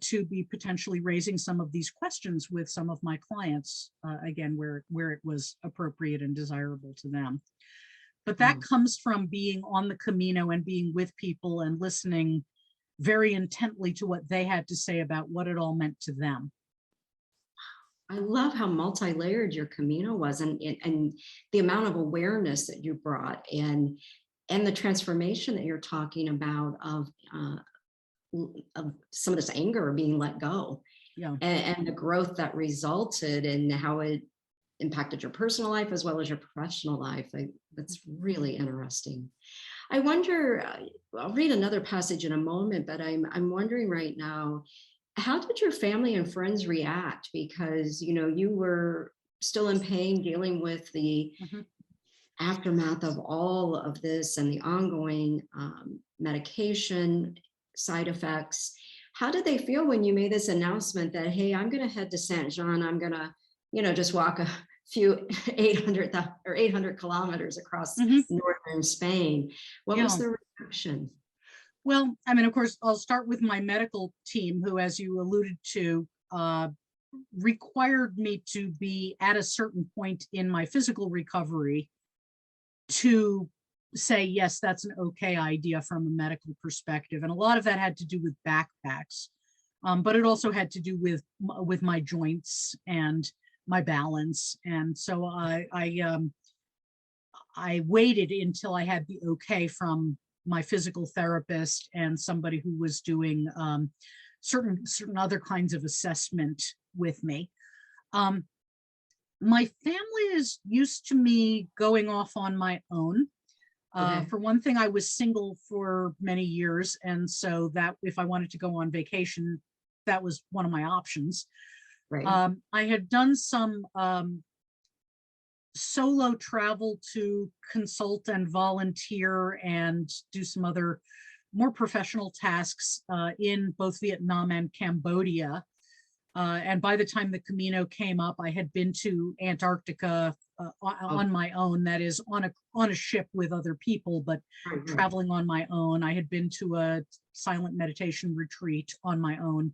Speaker 2: to be potentially raising some of these questions with some of my clients, again, where it was appropriate and desirable to them. But that comes from being on the Camino and being with people and listening very intently to what they had to say about what it all meant to them.
Speaker 1: I love how multi-layered your Camino was, and the amount of awareness that you brought, and the transformation that you're talking about of some of this anger being let go, and the growth that resulted, and how it impacted your personal life as well as your professional life. That's really interesting. I wonder, I'll read another passage in a moment, but I'm wondering right now, how did your family and friends react? Because, you were still in pain, dealing with the aftermath of all of this and the ongoing medication side effects. How did they feel when you made this announcement that, hey, I'm going to head to Saint Jean, I'm going to, just walk a few 800 kilometers across northern Spain? What was the reaction?
Speaker 2: Well, I mean, of course, I'll start with my medical team, who, as you alluded to, required me to be at a certain point in my physical recovery to say, yes, that's an okay idea from a medical perspective. And a lot of that had to do with backpacks, but it also had to do with my joints and my balance. And so I waited until I had the okay from my physical therapist and somebody who was doing certain other kinds of assessment with me. My family is used to me going off on my own. For one thing, I was single for many years, and so that if I wanted to go on vacation, that was one of my options. Right. I had done some solo travel to consult and volunteer and do some other more professional tasks in both Vietnam and Cambodia. And by the time the Camino came up, I had been to Antarctica on my own, that is on a ship with other people, but traveling on my own. I had been to a silent meditation retreat on my own.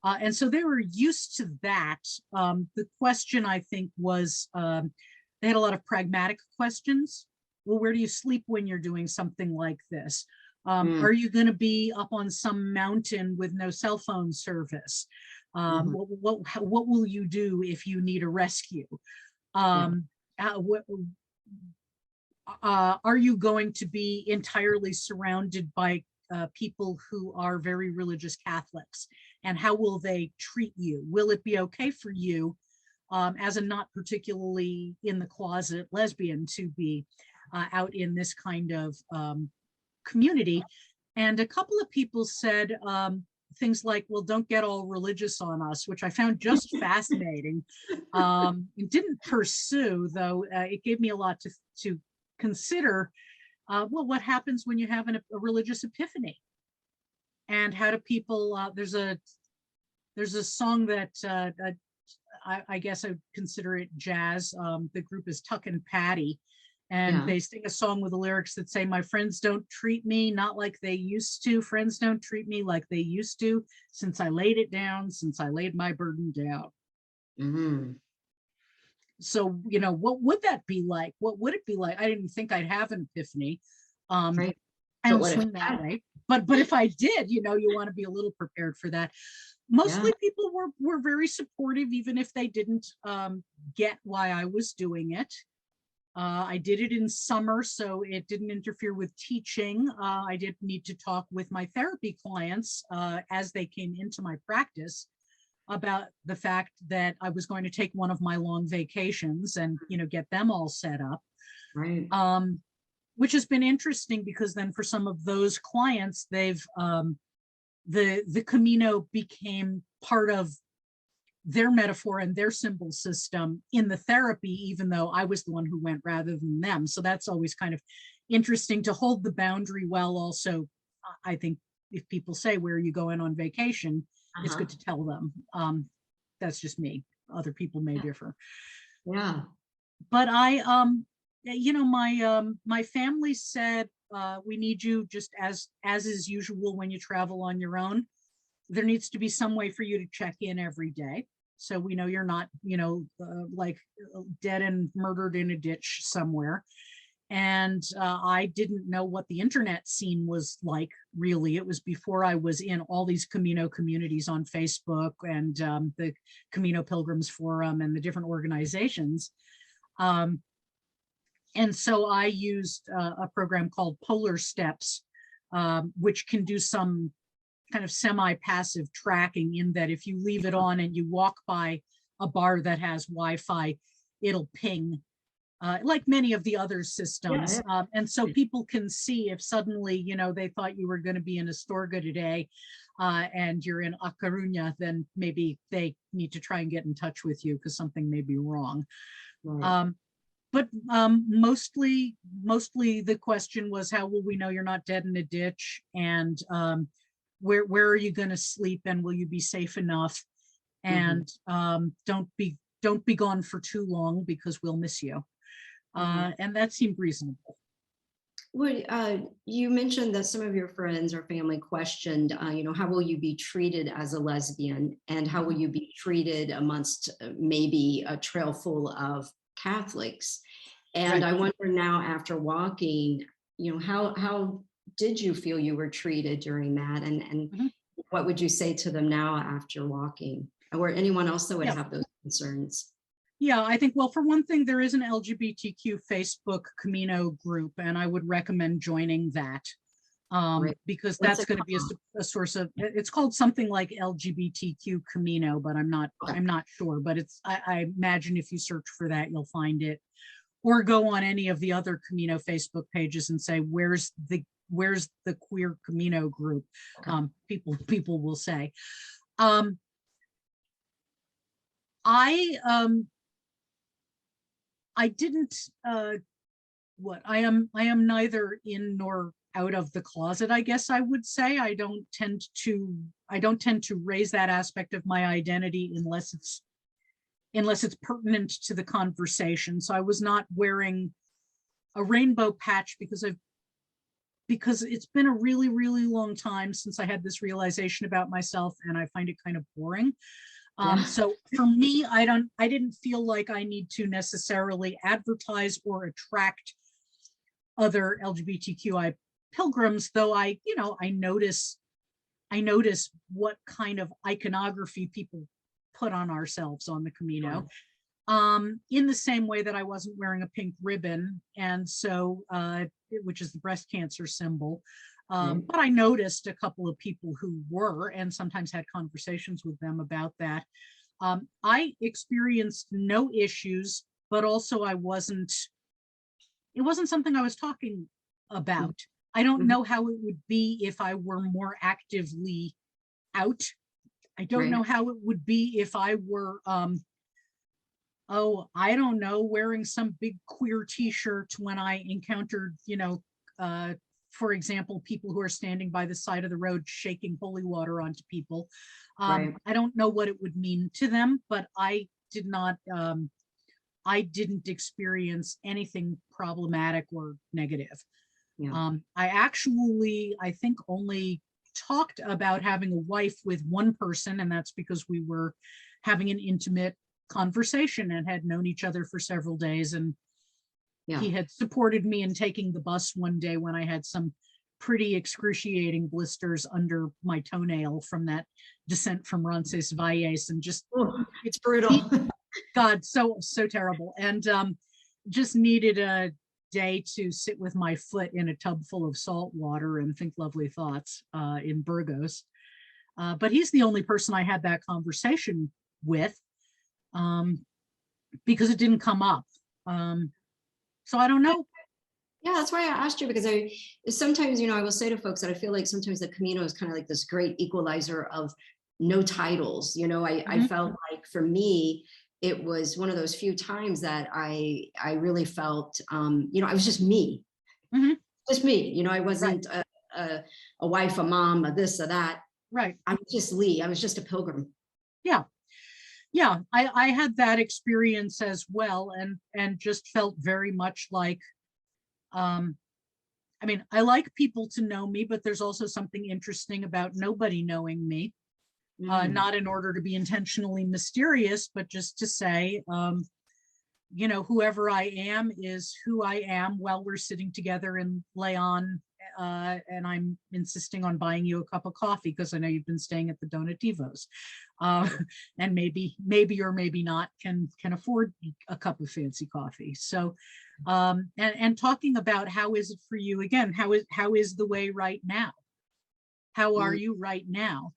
Speaker 2: And so they were used to that. The question, I think, was, they had a lot of pragmatic questions. Well, where do you sleep when you're doing something like this? Are you going to be up on some mountain with no cell phone service? What will you do if you need a rescue? Are you going to be entirely surrounded by people who are very religious Catholics? And how will they treat you? Will it be okay for you, as a not particularly in the closet lesbian, to be out in this kind of community? And a couple of people said things like, well, don't get all religious on us, which I found just fascinating. It didn't pursue, though. It gave me a lot to consider. Well, what happens when you have a religious epiphany? And how do people, there's a song that I guess I would consider it jazz. The group is Tuck and Patty, and they sing a song with the lyrics that say, my friends don't treat me not like they used to. Friends don't treat me like they used to, since I laid it down, since I laid my burden down. So, what would that be like? What would it be like? I didn't think I'd have an epiphany. I don't swing that way. But if I did, you want to be a little prepared for that. mostly people were very supportive, even if they didn't get why I was doing it. I did it in summer, so it didn't interfere with teaching. I did need to talk with my therapy clients as they came into my practice about the fact that I was going to take one of my long vacations and, get them all set up.
Speaker 1: Right.
Speaker 2: Which has been interesting because then for some of those clients, they've the Camino became part of their metaphor and their symbol system in the therapy, even though I was the one who went rather than them. So that's always kind of interesting to hold the boundary while also, I think if people say, where are you going on vacation? It's good to tell them. That's just me. Other people may differ.
Speaker 1: Yeah.
Speaker 2: But my family said, we need you just as is usual when you travel on your own. There needs to be some way for you to check in every day. So we know you're not, like dead and murdered in a ditch somewhere. And I didn't know what the internet scene was like, really. It was before I was in all these Camino communities on Facebook and the Camino Pilgrims Forum and the different organizations. And so I used a program called Polar Steps, which can do some kind of semi-passive tracking, in that if you leave it on and you walk by a bar that has Wi-Fi, it'll ping, like many of the other systems. And so people can see if suddenly, they thought you were going to be in Astorga today and you're in A Coruña, then maybe they need to try and get in touch with you because something may be wrong. Right. But mostly the question was, how will we know you're not dead in a ditch? And where are you going to sleep, and will you be safe enough? And don't be gone for too long because we'll miss you. And that seemed reasonable.
Speaker 1: Well, you mentioned that some of your friends or family questioned, how will you be treated as a lesbian, and how will you be treated amongst maybe a trail full of Catholics? And right. I wonder now, after walking, how did you feel you were treated during that? And what would you say to them now after walking, or anyone else that would have those concerns?
Speaker 2: Yeah, I think, well, for one thing, there is an LGBTQ Facebook Camino group, and I would recommend joining that because that's going to be a source of, it's called something like LGBTQ Camino, but I'm not sure, but I imagine if you search for that, you'll find it, or go on any of the other Camino Facebook pages and say, where's the queer Camino group? People will say. I didn't, I am neither in nor out of the closet, I guess I would say. I don't tend to raise that aspect of my identity unless it's pertinent to the conversation. So I was not wearing a rainbow patch because it's been a really, really long time since I had this realization about myself, and I find it kind of boring. So for me, I didn't feel like I need to necessarily advertise or attract other LGBTQI pilgrims, though I notice what kind of iconography people put on ourselves on the Camino. In the same way that I wasn't wearing a pink ribbon, and so which is the breast cancer symbol. But I noticed a couple of people who were, and sometimes had conversations with them about that. I experienced no issues, but also it wasn't something I was talking about. I don't know how it would be if I were more actively out. I don't know how it would be if I were, I don't know, wearing some big queer t-shirt when I encountered, for example, people who are standing by the side of the road shaking holy water onto people. I don't know what it would mean to them, but I didn't experience anything problematic or negative. I think only talked about having a wife with one person, and that's because we were having an intimate conversation and had known each other for several days, and he had supported me in taking the bus one day when I had some pretty excruciating blisters under my toenail from that descent from Roncesvalles, and just
Speaker 1: Oh, it's brutal.
Speaker 2: God, so terrible. And just needed a day to sit with my foot in a tub full of salt water and think lovely thoughts in Burgos. But he's the only person I had that conversation with, because it didn't come up. So I don't know.
Speaker 1: Yeah, that's why I asked you, because I sometimes, I will say to folks that I feel like sometimes the Camino is kind of like this great equalizer of no titles. I felt like for me, it was one of those few times that I really felt, I was just me, just me. I wasn't a wife, a mom, a this, or that.
Speaker 2: Right.
Speaker 1: I was just Lee. I was just a pilgrim.
Speaker 2: Yeah. Yeah, I had that experience as well, and just felt very much like, I mean, I like people to know me, but there's also something interesting about nobody knowing me. Not in order to be intentionally mysterious, but just to say, whoever I am is who I am while we're sitting together in Leon, and I'm insisting on buying you a cup of coffee because I know you've been staying at the Donativos, and maybe or maybe not can afford a cup of fancy coffee. So, and talking about how is it for you again? How is the way right now? How are you right now?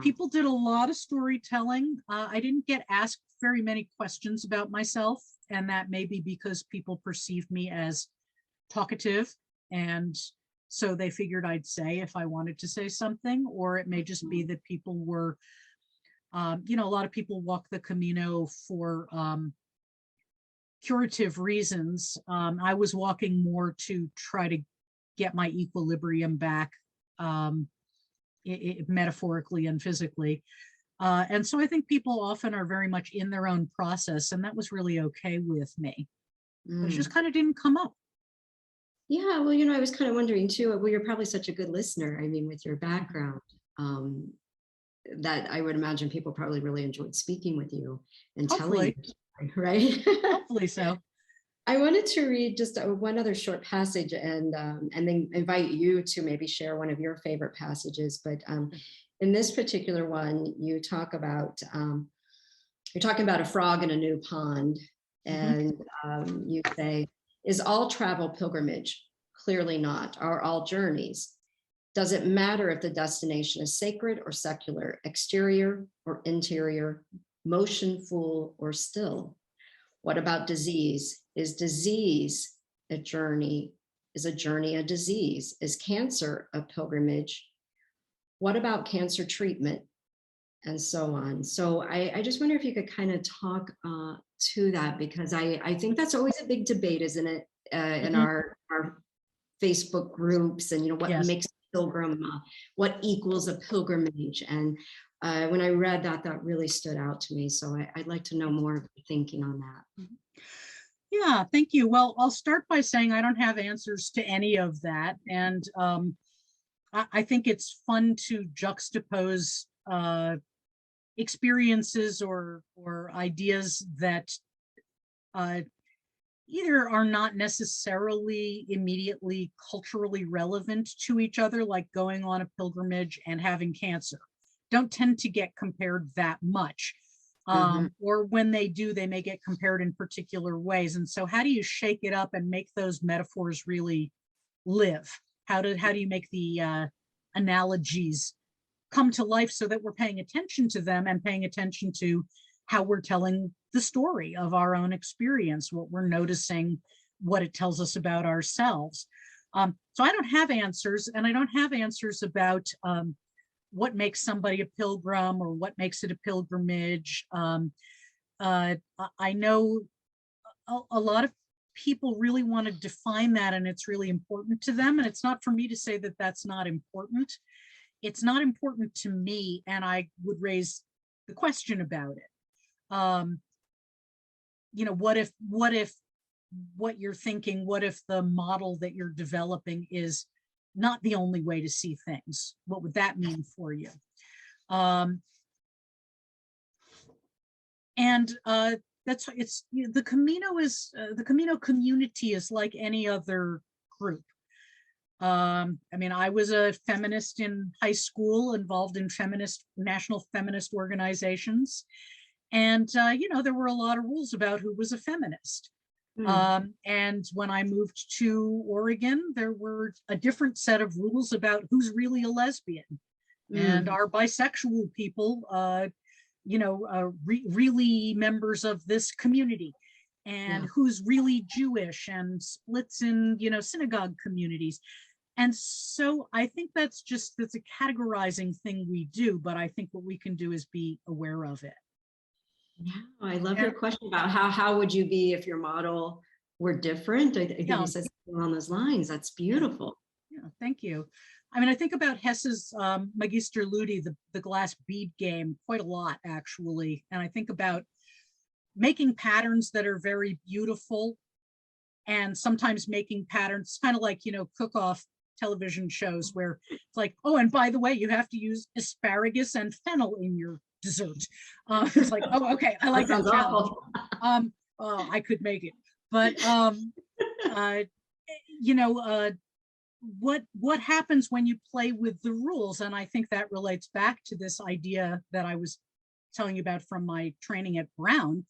Speaker 2: People did a lot of storytelling. I didn't get asked very many questions about myself, and that may be because people perceived me as talkative, and so they figured I'd say if I wanted to say something, or it may just be that people were, a lot of people walk the Camino for curative reasons. I was walking more to try to get my equilibrium back, metaphorically and physically. And so I think people often are very much in their own process, and that was really okay with me. But it just kind of didn't come up.
Speaker 1: Yeah, well, I was kind of wondering too, well, you're probably such a good listener. I mean, with your background, that I would imagine people probably really enjoyed speaking with you and telling you, right?
Speaker 2: Hopefully so.
Speaker 1: I wanted to read just one other short passage, and then invite you to maybe share one of your favorite passages. But in this particular one, you talk about, you're talking about a frog in a new pond, and you say, is all travel pilgrimage? Clearly not. Are all journeys? Does it matter if the destination is sacred or secular, exterior or interior, motionful or still? What about disease? Is disease a journey? Is a journey a disease? Is cancer a pilgrimage? What about cancer treatment? And so on. So I just wonder if you could kind of talk to that, because I think that's always a big debate, isn't it? In our Facebook groups, and what makes a pilgrim, what equals a pilgrimage. And when I read that, that really stood out to me. So I'd like to know more of your thinking on that.
Speaker 2: Yeah, thank you. Well, I'll start by saying I don't have answers to any of that. And I think it's fun to juxtapose experiences or ideas that either are not necessarily immediately culturally relevant to each other, like going on a pilgrimage and having cancer. Don't tend to get compared that much. Or when they do, they may get compared in particular ways. And so how do you shake it up and make those metaphors really live? How do you make the analogies come to life so that we're paying attention to them and paying attention to how we're telling the story of our own experience, what we're noticing, what it tells us about ourselves. So I don't have answers, and I don't have answers about what makes somebody a pilgrim or what makes it a pilgrimage. I know a lot of people really want to define that, and it's really important to them. And it's not for me to say that that's not important. It's not important to me, and I would raise the question about it. What if what you're thinking, what if the model that you're developing is not the only way to see things? What would that mean for you? The Camino community is like any other group. I mean, I was a feminist in high school, involved in national feminist organizations. And, you know, there were a lot of rules about who was a feminist. And when I moved to Oregon, there were a different set of rules about who's really a lesbian. And our bisexual people, you know, really members of this community, and who's really Jewish, and splits in, you know, synagogue communities. And so I think that's a categorizing thing we do, but I think what we can do is be aware of it.
Speaker 1: Yeah, I love your question about how would you be if your model were different? I think you said something along those lines. That's beautiful.
Speaker 2: Yeah, thank you. I mean, I think about Hesse's Magister Ludi, the glass bead game, quite a lot, actually. And I think about making patterns that are very beautiful, and sometimes making patterns kind of like, you know, cook-off television shows where it's like, oh, and by the way, you have to use asparagus and fennel in your dessert. It's like, oh, okay, I like that challenge. I could make it. But, you know, what happens when you play with the rules? And I think that relates back to this idea that I was telling you about from my training at Brown,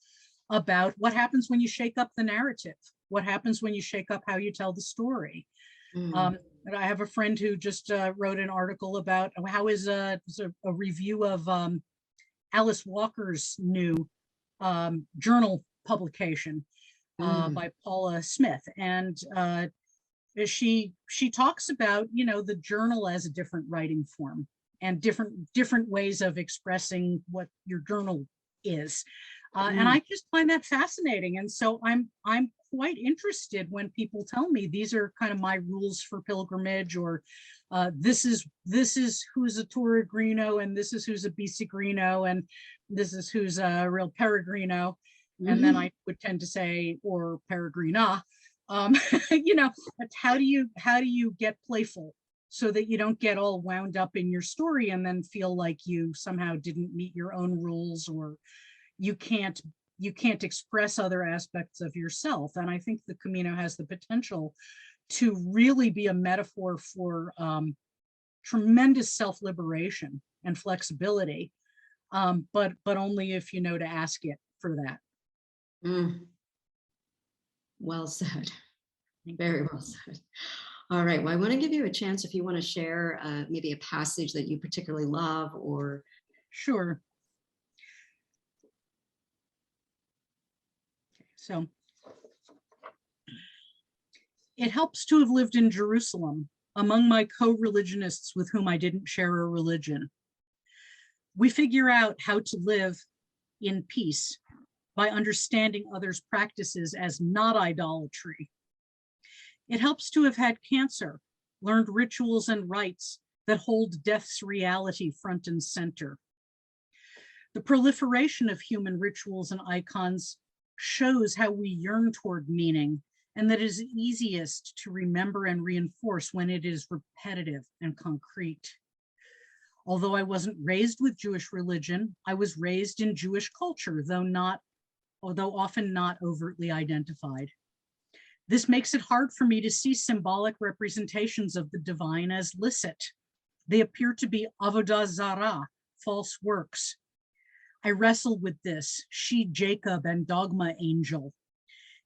Speaker 2: about what happens when you shake up the narrative, what happens when you shake up how you tell the story. And I have a friend who just wrote an article about how is a review of Alice Walker's new journal publication by Paula Smith. And she talks about, you know, the journal as a different writing form, and different ways of expressing what your journal is. And I just find that fascinating. And so I'm quite interested when people tell me these are kind of my rules for pilgrimage, or this is who's a Torregrino, and this is who's a Bicigrino, and this is who's a real Peregrino. And then I would tend to say, or Peregrina. You know, but how do you get playful so that you don't get all wound up in your story and then feel like you somehow didn't meet your own rules, or you can't express other aspects of yourself. And I think the Camino has the potential to really be a metaphor for tremendous self-liberation and flexibility, but only if you know to ask it for that.
Speaker 1: Well said. Very well said. All right. Well, I want to give you a chance if you want to share maybe a passage that you particularly love, or.
Speaker 2: Sure. So it helps to have lived in Jerusalem among my co-religionists with whom I didn't share a religion. We figure out how to live in peace by understanding others' practices as not idolatry. It helps to have had cancer, learned rituals and rites that hold death's reality front and center. The proliferation of human rituals and icons shows how we yearn toward meaning, and that it is easiest to remember and reinforce when it is repetitive and concrete. Although I wasn't raised with Jewish religion, I was raised in Jewish culture, although often not overtly identified. This makes it hard for me to see symbolic representations of the divine as licit. They appear to be avodah zarah, false works. I wrestle with this, she, Jacob, and dogma angel.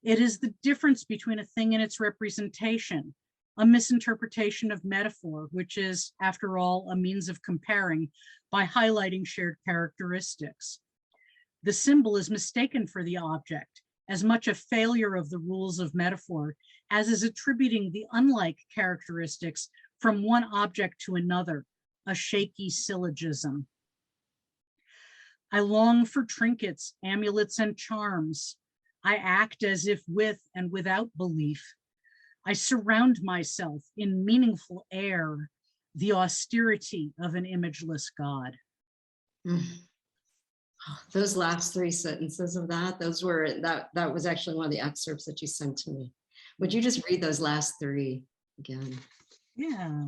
Speaker 2: It is the difference between a thing and its representation, a misinterpretation of metaphor, which is, after all, a means of comparing by highlighting shared characteristics. The symbol is mistaken for the object, as much a failure of the rules of metaphor as is attributing the unlike characteristics from one object to another, a shaky syllogism. I long for trinkets, amulets, and charms. I act as if with and without belief. I surround myself in meaningful air, the austerity of an imageless God.
Speaker 1: Those last three sentences of that was actually one of the excerpts that you sent to me. Would you just read those last three again?
Speaker 2: Yeah.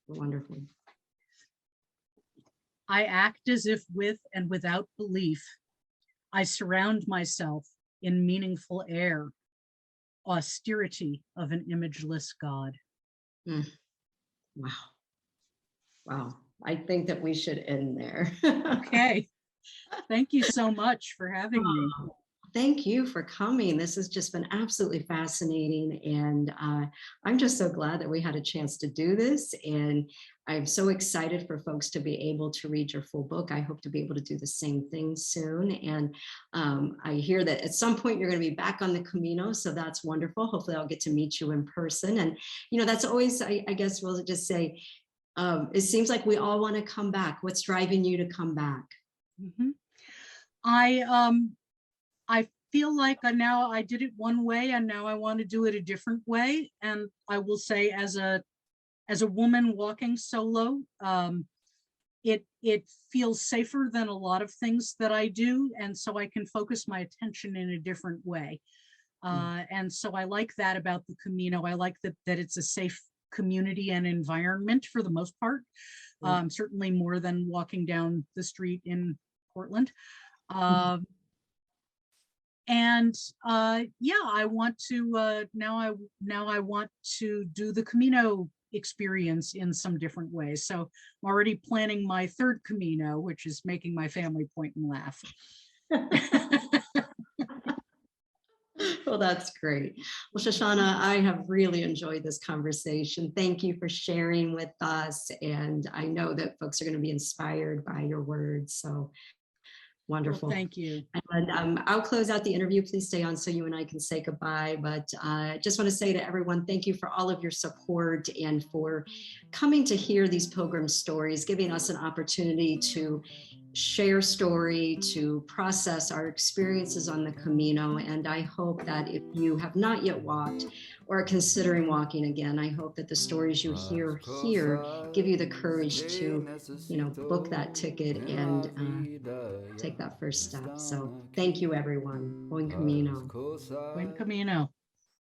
Speaker 1: Wonderful.
Speaker 2: I act as if with and without belief. I surround myself in meaningful air, austerity of an imageless God.
Speaker 1: Wow. Wow. I think that we should end there.
Speaker 2: Okay. Thank you so much for having me.
Speaker 1: Thank you for coming. This has just been absolutely fascinating. And I'm just so glad that we had a chance to do this. And I'm so excited for folks to be able to read your full book. I hope to be able to do the same thing soon. And I hear that at some point you're going to be back on the Camino. So that's wonderful. Hopefully I'll get to meet you in person. And, that's always, I guess we'll just say, it seems like we all want to come back. What's driving you to come back?
Speaker 2: Mhm. I feel like now I did it one way and now I want to do it a different way. And I will say, as a woman walking solo, it feels safer than a lot of things that I do, and so I can focus my attention in a different way. And so I like that about the Camino. I like that it's a safe community and environment for the most part. Certainly more than walking down the street in Portland. And yeah, I want to now I want to do the Camino experience in some different ways. So I'm already planning my third Camino, which is making my family point and laugh.
Speaker 1: Well, that's great. Well, Shoshana, I have really enjoyed this conversation. Thank you for sharing with us. And I know that folks are going to be inspired by your words. So wonderful.
Speaker 2: Well, thank you.
Speaker 1: And I'll close out the interview. Please stay on so you and I can say goodbye. But I just want to say to everyone, thank you for all of your support and for coming to hear these Pilgrim stories, giving us an opportunity to share story, to process our experiences on the Camino. And I hope that if you have not yet walked or are considering walking again, I hope that the stories you hear here give you the courage to, book that ticket and take that first step. So thank you, everyone. Buen Camino.
Speaker 2: Buen Camino.